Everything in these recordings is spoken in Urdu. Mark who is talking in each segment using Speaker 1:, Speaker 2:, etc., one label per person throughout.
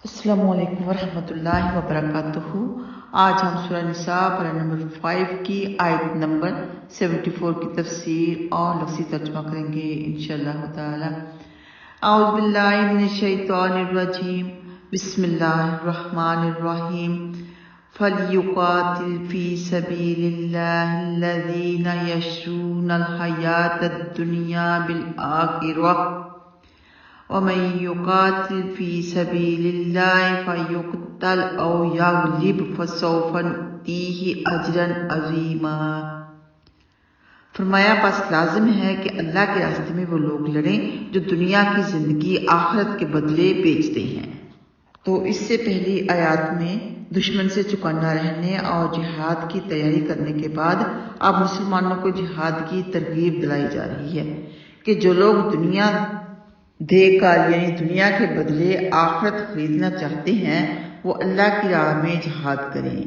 Speaker 1: السلام علیکم ورحمۃ اللہ وبرکاتہ۔ آج ہم سورہ نساء پارہ نمبر 5 کی آیت نمبر 74 کی تفسیر اور لفظی ترجمہ کریں گے انشاءاللہ تعالی۔ اعوذ باللہ من الشیطان الرجیم، بسم اللہ الرحمن الرحیم۔ فَلْيُقَاتِلْ فِي سَبِيلِ اللَّهِ الَّذِينَ يَشْرُونَ الْحَيَاةَ الدُّنْيَا بِالْآخِرَةِ وَمَن يُقَاتِلْ فِي سَبِيلِ اللَّهِ فَيُقْتَلْ أَوْ يَغْلِبْ فَسَوْفَ نُؤْتِيهِ أَجْرًا عَظِيمًا۔ فرمایا بس لازم ہے کہ اللہ کے راستے میں وہ لوگ لڑیں جو دنیا کی زندگی آخرت کے بدلے بیچتے ہیں۔ تو اس سے پہلی آیات میں دشمن سے چکنا رہنے اور جہاد کی تیاری کرنے کے بعد اب مسلمانوں کو جہاد کی ترغیب دلائی جا رہی ہے کہ جو لوگ دنیا دے کر یعنی دنیا کے بدلے آخرت خریدنا چاہتے ہیں وہ اللہ کی راہ میں جہاد کریں،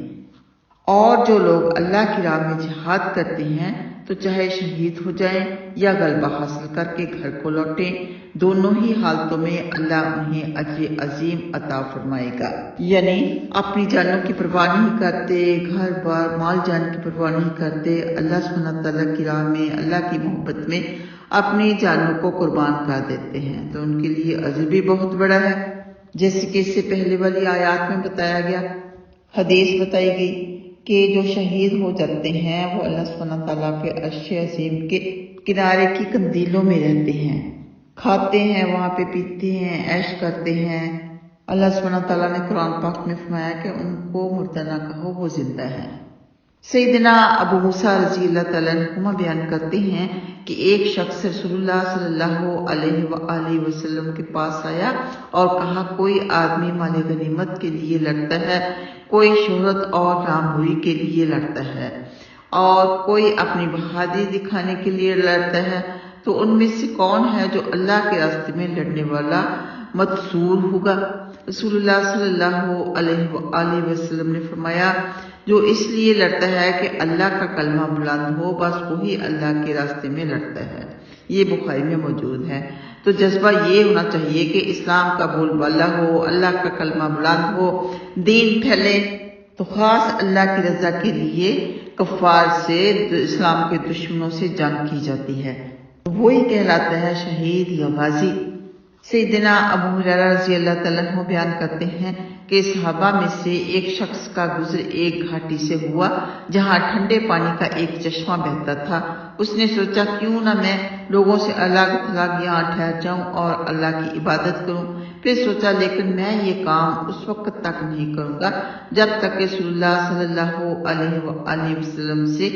Speaker 1: اور جو لوگ اللہ کی راہ میں جہاد کرتے ہیں تو چاہے شہید ہو جائیں یا غلبہ حاصل کر کے گھر کو لوٹیں، دونوں ہی حالتوں میں اللہ انہیں اجر عظیم عطا فرمائے گا۔ یعنی اپنی جانوں کی پرواہ نہیں کرتے، گھر بار مال جان کی پرواہ نہیں کرتے، اللہ سبحانہ تعالیٰ کی راہ میں اللہ کی محبت میں اپنی جانوں کو قربان کر دیتے ہیں تو ان کے لیے اجر بھی بہت بڑا ہے، جیسے کہ اس سے پہلے والی آیات میں بتایا گیا۔ حدیث بتائی گئی کہ جو شہید ہو جاتے ہیں وہ اللہ سبحانہ تعالیٰ کے عرش عظیم کے کنارے کی قندیلوں میں رہتے ہیں، کھاتے ہیں وہاں پہ، پیتے ہیں، عیش کرتے ہیں۔ اللہ سبحانہ تعالیٰ نے قرآن پاک میں فرمایا کہ ان کو مردہ نہ کہو، وہ زندہ ہیں۔ سیدنا ابو موسیٰ رضی اللہ تعالیٰ عنہ بیان کرتے ہیں کہ ایک شخص رسول اللہ صلی اللہ علیہ وآلہ وسلم کے پاس آیا اور کہا کوئی آدمی مال غنیمت کے لیے لڑتا ہے، کوئی شہرت اور ناموری کے لیے لڑتا ہے، اور کوئی اپنی بہادری دکھانے کے لیے لڑتا ہے، تو ان میں سے کون ہے جو اللہ کے راستے میں لڑنے والا متسور ہوگا؟ رسول اللہ صلی اللہ علیہ وآلہ وسلم نے فرمایا جو اس لیے لڑتا ہے کہ اللہ کا کلمہ بلند ہو، بس وہی اللہ کے راستے میں لڑتا ہے۔ یہ بخاری میں موجود ہے۔ تو جذبہ یہ ہونا چاہیے کہ اسلام کا بول بالا ہو، اللہ کا کلمہ بلند ہو، دین پھیلے، تو خاص اللہ کی رضا کے لیے کفار سے، اسلام کے دشمنوں سے جنگ کی جاتی ہے، تو وہی کہلاتا ہے شہید یا غازی۔ سیدنا ابو ہریرہ رضی اللہ تعالیٰ عنہ بیان کرتے ہیں کہ صحابہ میں سے ایک شخص کا گزر ایک گھاٹی سے ہوا جہاں ٹھنڈے پانی کا ایک چشمہ بہتا تھا۔ اس نے سوچا کیوں نہ میں لوگوں سے الگ تھلگ یہاں ٹھہر جاؤں اور اللہ کی عبادت کروں۔ پھر سوچا لیکن میں یہ کام اس وقت تک نہیں کروں گا جب تک کہ رسول اللہ صلی اللہ علیہ وآلہ وسلم سے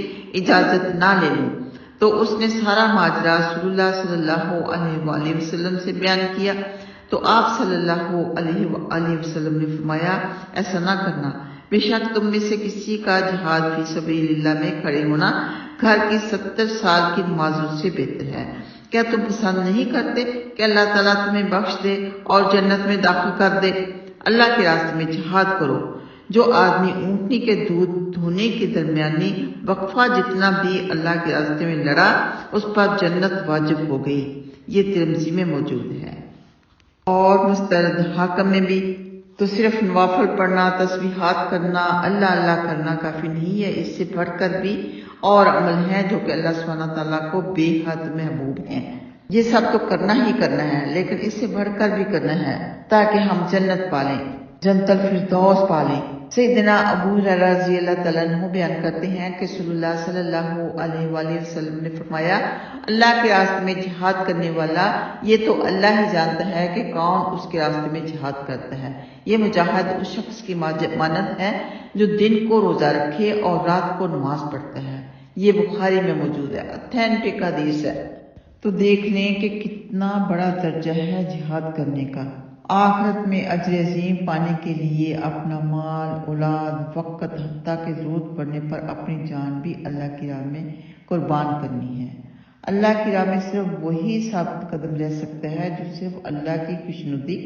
Speaker 1: اجازت نہ لے لوں۔ تو اس نے سارا ماجرا رسول اللہ صلی اللہ علیہ وآلہ وسلم سے بیان کیا، تو آپ صلی اللہ علیہ وآلہ وسلم نے فرمایا ایسا نہ کرنا، بے شک تم میں سے کسی کا جہاد فی سبیل اللہ میں کھڑے ہونا گھر کی 70 سال کی نمازوں سے بہتر ہے۔ کیا تم پسند نہیں کرتے کہ اللہ تعالیٰ تمہیں بخش دے اور جنت میں داخل کر دے؟ اللہ کے راستے میں جہاد کرو۔ جو آدمی اونٹنی کے دودھ دھونے کے درمیانی وقفہ جتنا بھی اللہ کے راستے میں لڑا اس پر جنت واجب ہو گئی۔ یہ ترمذی میں موجود ہے اور مستند حاکم میں بھی۔ تو صرف نوافل پڑھنا، تسبیحات کرنا، اللہ اللہ کرنا کافی نہیں ہے، اس سے بڑھ کر بھی اور عمل ہیں جو کہ اللہ سبحانہ تعالیٰ کو بے حد محبوب ہیں۔ یہ سب تو کرنا ہی کرنا ہے، لیکن اس سے بڑھ کر بھی کرنا ہے تاکہ ہم جنت پالیں، جنت الفردوس پالیں۔ سیدنا ابو ہریرہ رضی اللہ تعالیٰ عنہ بیان کرتے ہیں کہ رسول اللہ صلی اللہ علیہ وآلہ وسلم نے فرمایا اللہ کے راستے میں جہاد کرنے والا یہ تو اللہ ہی جانتا ہے کہ کون اس کے راستے میں جہاد کرتا ہے۔ یہ مجاہد اس شخص کی مانند ہے جو دن کو روزہ رکھے اور رات کو نماز پڑھتا ہے۔ یہ بخاری میں موجود ہے، اتھینٹک حدیث ہے۔ تو دیکھ لیں کہ کتنا بڑا درجہ ہے جہاد کرنے کا۔ آخرت میں اجر عظیم پانے کے لیے اپنا مال، اولاد، وقت، حتیٰ کہ ضرورت پڑنے پر اپنی جان بھی اللہ کی راہ میں قربان کرنی ہے۔ اللہ کی راہ میں صرف وہی ثابت قدم رہ سکتا ہے جو صرف اللہ کی خوشنودی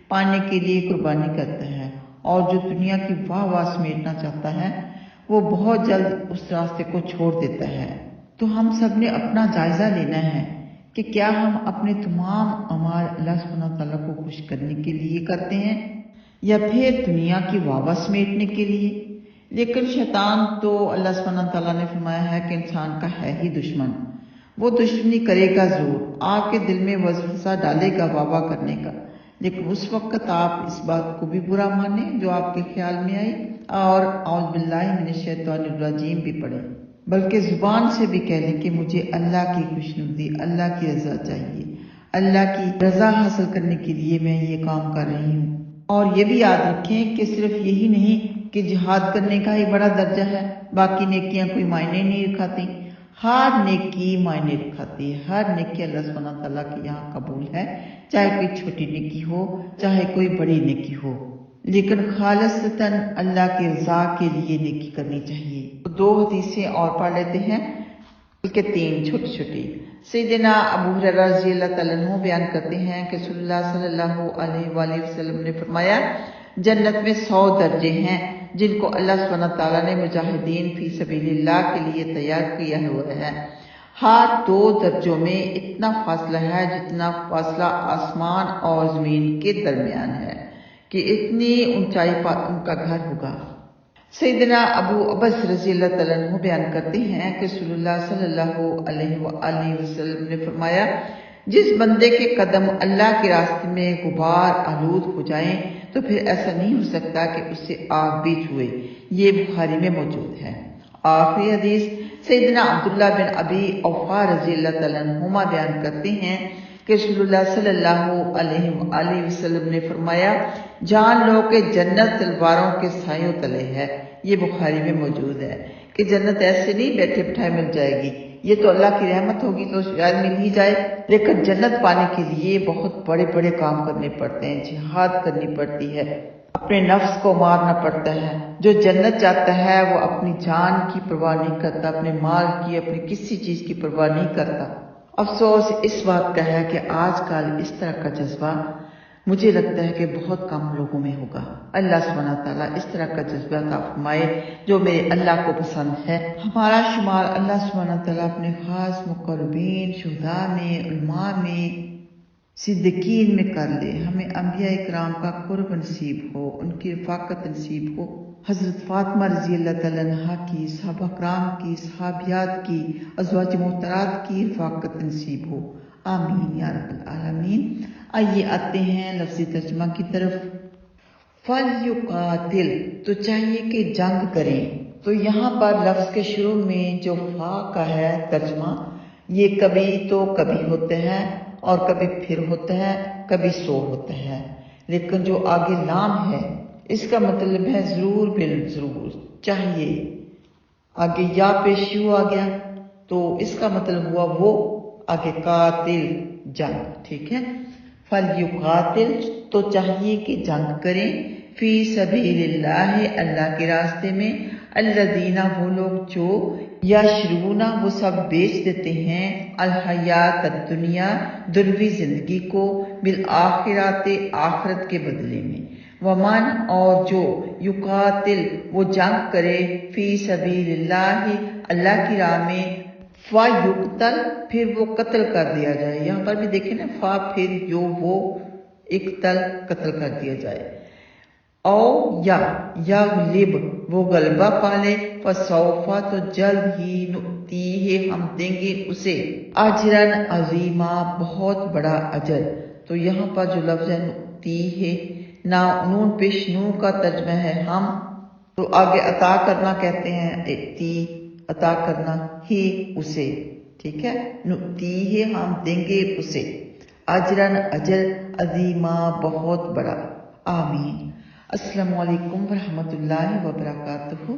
Speaker 1: پانے کے لیے قربانی کرتا ہے، اور جو دنیا کی واہ واہ سمیٹنا چاہتا ہے وہ بہت جلد اس راستے کو چھوڑ دیتا ہے۔ تو ہم سب نے اپنا جائزہ لینا ہے کہ کیا ہم اپنے تمام اعمال اللہ سبحانہ تعالیٰ کو خوش کرنے کے لیے کرتے ہیں یا پھر دنیا کی واوا سمیٹنے کے لیے؟ لیکن شیطان تو اللہ سبحانہ تعالیٰ نے فرمایا ہے کہ انسان کا ہے ہی دشمن، وہ دشمنی کرے گا ضرور، آپ کے دل میں وسوسہ ڈالے گا واوا کرنے کا، لیکن اس وقت آپ اس بات کو بھی برا مانیں جو آپ کے خیال میں آئی اور اعوذ باللہ من الشیطان الرجیم بھی پڑھیں، بلکہ زبان سے بھی کہہ لیں کہ مجھے اللہ کی خوشنودی، اللہ کی رضا چاہیے، اللہ کی رضا حاصل کرنے کے لیے میں یہ کام کر رہی ہوں۔ اور یہ بھی یاد رکھیں کہ صرف یہی نہیں کہ جہاد کرنے کا ہی بڑا درجہ ہے، باقی نیکیاں کوئی معنی نہیں رکھاتی، ہر نیکی معنی رکھاتی ہے، ہر نیکی اللہ سبحانہ تعالیٰ کے یہاں قبول ہے، چاہے کوئی چھوٹی نیکی ہو چاہے کوئی بڑی نیکی ہو، لیکن خالصتاً اللہ کی رضا کے لیے نیکی کرنی چاہیے۔ دو حدیثیں اور پڑھ لیتے ہیں، بلکہ تین چھوٹی چھوٹی۔ سیدنا ابو ہریرہ رضی اللہ تعالیٰ عنہ بیان کرتے ہیں کہ رسول اللہ صلی اللہ علیہ وآلہ وسلم نے فرمایا، جنت میں 100 درجے ہیں جن کو اللہ سبحانہ تعالیٰ نے مجاہدین فی سبیل اللہ کے لیے تیار کیا ہوا ہے۔ ہر 2 درجوں میں اتنا فاصلہ ہے جتنا فاصلہ آسمان اور زمین کے درمیان ہے، کہ اتنی اونچائی پر ان کا گھر ہوگا۔ سیدنا ابو عبس رضی اللہ تعالیٰ عنہ بیان کرتے ہیں کہ رسول اللہ صلی اللہ علیہ وآلہ وسلم نے فرمایا، جس بندے کے قدم اللہ کے راستے میں غبار آلود ہو جائیں تو پھر ایسا نہیں ہو سکتا کہ اس سے آگ بھی چھوئے۔ یہ بخاری میں موجود ہے۔ آخری حدیث سیدنا عبداللہ بن ابی اوفا رضی اللہ تعالیٰ عنہما بیان کرتے ہیں کہ رسول اللہ صلی اللہ علیہ وآلہ وسلم نے فرمایا، جان لو کہ جنت تلواروں کے سایوں تلے ہے۔ یہ بخاری میں موجود ہے کہ جنت ایسے نہیں بیٹھے بٹھائے مل جائے گی، یہ تو اللہ کی رحمت ہوگی تو شاید مل ہی جائے، لیکن جنت پانے کے لیے بہت بڑے بڑے کام کرنے پڑتے ہیں، جہاد کرنی پڑتی ہے، اپنے نفس کو مارنا پڑتا ہے۔ جو جنت چاہتا ہے وہ اپنی جان کی پرواہ نہیں کرتا، اپنے مال کی، اپنی کسی چیز کی پرواہ نہیں کرتا۔ افسوس اس بات کا ہے کہ آج کل اس طرح کا جذبہ مجھے لگتا ہے کہ بہت کم لوگوں میں ہوگا۔ اللہ سبحانہ تعالیٰ اس طرح کا جذبہ عطا فرمائے جو میرے اللہ کو پسند ہے۔ ہمارا شمار اللہ سبحانہ تعالیٰ اپنے خاص مقربین، شہداء میں، علماء میں، صدیقین میں کر لے۔ ہمیں انبیاء اکرام کا قرب نصیب ہو، ان کی رفاقت نصیب ہو، حضرت فاطمہ رضی اللہ تعالیٰ عنہا کی، صحابہ کرام کی، صحابیات کی، ازواج محترات کی رفاقت نصیب ہو، آمین یا رب العالمین۔ آئیے آتے ہیں لفظی ترجمہ کی طرف۔ فَلْيُقَاتِلْ تو چاہیے کہ جنگ کریں۔ تو یہاں پر لفظ کے شروع میں جو فا کا ہے ترجمہ، یہ کبھی تو کبھی ہوتا ہے اور کبھی پھر ہوتا ہے، کبھی سو ہوتا ہے، لیکن جو آگے لام ہے اس کا مطلب ہے ضرور بالضرور چاہیے۔ آگے یا پیشیو آ گیا تو اس کا مطلب ہوا وہ، آگے قاتل جنگ، ٹھیک ہے۔ فَلْيُقَاتِلْ تو چاہیے کہ جنگ کریں، فی سبیل اللہ اللہ کے راستے میں، الذین وہ لوگ جو یشرون وہ سب بیچ دیتے ہیں، الحیات الدنیا دنیوی زندگی کو، بالآخرات آخرت کے بدلے میں، ومن اور جو یقاتل وہ جنگ کرے، فی سبیل اللہ اللہ کی راہ میں، فَيُقْتَلْ پھر وہ قتل کر دیا جائے۔ یہاں پر بھی دیکھیں نا، فا پھر یو وہ اقتل قتل کر دیا جائے، او یا یغلب وہ غلبہ پالے، فسوف تو جلد ہی، نؤتیہ ہم دیں گے اسے، اجرا عظیما بہت بڑا اجر۔ تو یہاں پر جو لفظ ہے نؤتیہ، نون پیش نو کا ترجمہ ہے ہم، تو آگے عطا کرنا کہتے ہیں، اتی عطا کرنا ہی اسے، ٹھیک ہے، نؤتیہ ہم دیں گے اسے، اجرن اجر، عظیما بہت بڑا، آمین۔ السلام علیکم ورحمۃ اللہ وبرکاتہ۔